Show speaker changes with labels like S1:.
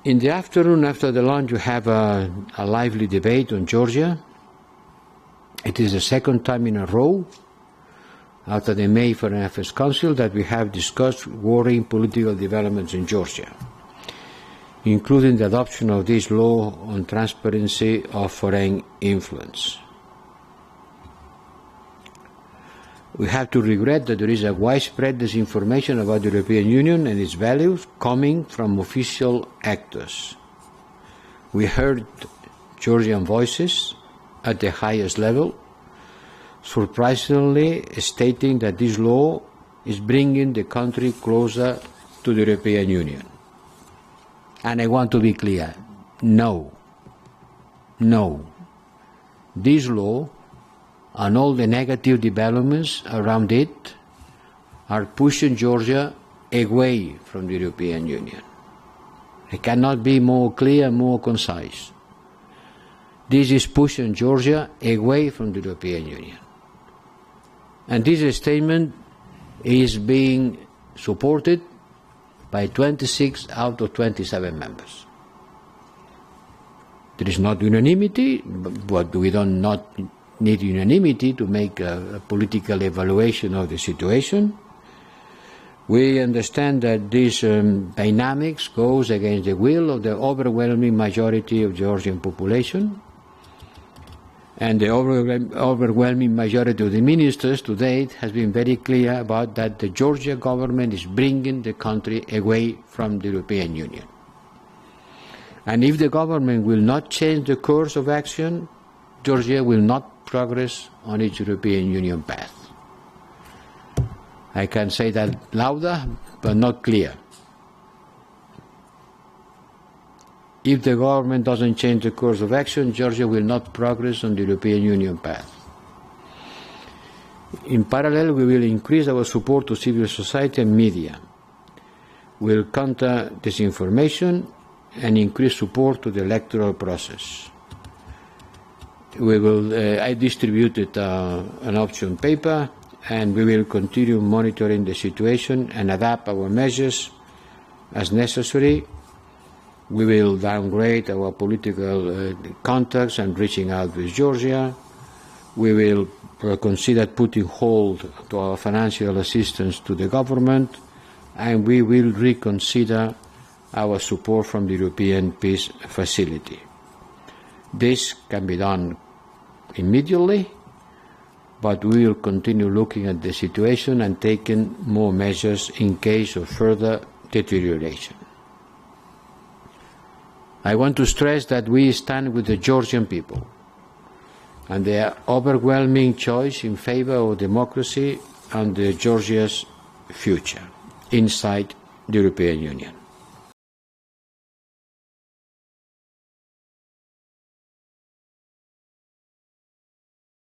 S1: In the afternoon, after the lunch, you have a lively debate on Georgia. It is the second time in a row, after the May Foreign Affairs Council, that we have discussed worrying political developments in Georgia, including the adoption of this law on transparency of foreign influence. We have to regret that there is a widespread disinformation about the European Union and its values coming from official actors. We heard Georgian voices at the highest level, surprisingly stating that this law is bringing the country closer to the European Union. And I want to be clear, no. This law and all the negative developments around it are pushing Georgia away from the European Union. I cannot be more clear, more concise. This is pushing Georgia away from the European Union. And this statement is being supported by 26 out of 27 members. There is not unanimity, but we not need unanimity to make a political evaluation of the situation. We understand that this dynamics goes against the will of the overwhelming majority of Georgian population, and the overwhelming majority of the ministers to date has been very clear about that the Georgia government is bringing the country away from the European Union. And if the government will not change the course of action, Georgia will not progress on its European Union path. I can say that louder, but not clear. If the government doesn't change the course of action, Georgia will not progress on the European Union path. In parallel, we will increase our support to civil society and media. We will counter disinformation and increase support to the electoral process. I distributed an option paper, and we will continue monitoring the situation and adapt our measures as necessary. We will downgrade our political contacts and reaching out with Georgia. We will consider putting hold to our financial assistance to the government, and we will reconsider our support from the European Peace Facility. This can be done immediately, but we will continue looking at the situation and taking more measures in case of further deterioration. I want to stress that we stand with the Georgian people and their overwhelming choice in favor of democracy and Georgia's future inside the European Union.